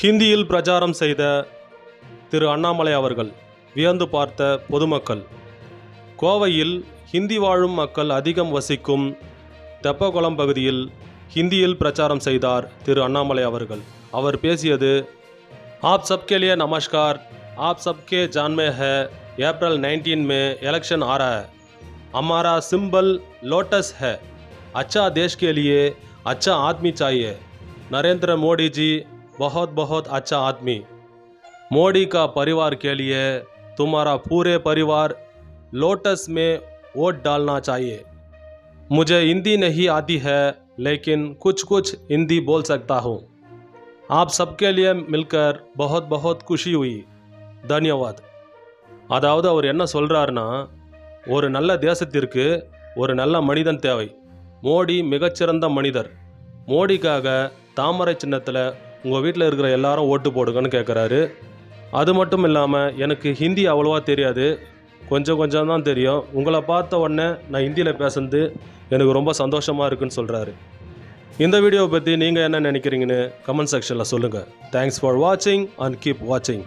ஹிந்தியில் பிரச்சாரம் செய்த திரு அண்ணாமலை அவர்கள் வியந்து பார்த்த பொதுமக்கள். கோவையில் ஹிந்தி வாழும் மக்கள் அதிகம் வசிக்கும் தெப்பக்குளம் பகுதியில் ஹிந்தியில் பிரச்சாரம் செய்தார் திரு அண்ணாமலை அவர்கள். அவர் பேசியது, आप सबके लिए नमस्कार, आप सबके जान में है अप्रैल 19 में इलेक्शन आ रहा है, हमारा सिंबल लोटस है, अच्छा देश के लिए अच्छा आदमी चाहिए, नरेंद्र मोदी जी बहुत बहुत अच्छा आदमी, मोदी का परिवार के लिए तुम्हारा पूरे परिवार लोटस में वोट डालना चाहिए, मुझे हिंदी नहीं आती है लेकिन कुछ कुछ हिंदी बोल सकता हूँ, आप सबके लिए मिलकर बहुत बहुत खुशी हुई, धन्यवाद. அதாவது அவர் என்ன சொல்கிறாருன்னா, ஒரு நல்ல தேசத்திற்கு ஒரு நல்ல மனிதன் தேவை. மோடி மிகச்சிறந்த மனிதர். மோடிக்காக தாமரை சின்னத்தில் உங்கள் வீட்டில் இருக்கிற எல்லாரும் ஓட்டு போடுங்கன்னு கேட்குறாரு. அது மட்டும் இல்லாமல், எனக்கு ஹிந்தி அவ்வளோவா தெரியாது, கொஞ்சம் தான் தெரியும், உங்களை பார்த்த உடனே நான் ஹிந்தியில் பேசுனது எனக்கு ரொம்ப சந்தோஷமாக இருக்குன்னு சொல்கிறாரு. இந்த வீடியோவை பற்றி நீங்கள் என்ன நினைக்கிறீங்கன்னு கமெண்ட் செக்ஷனில் சொல்லுங்கள். தேங்க்ஸ் ஃபார் வாட்சிங் அண்ட் கீப் வாட்சிங்.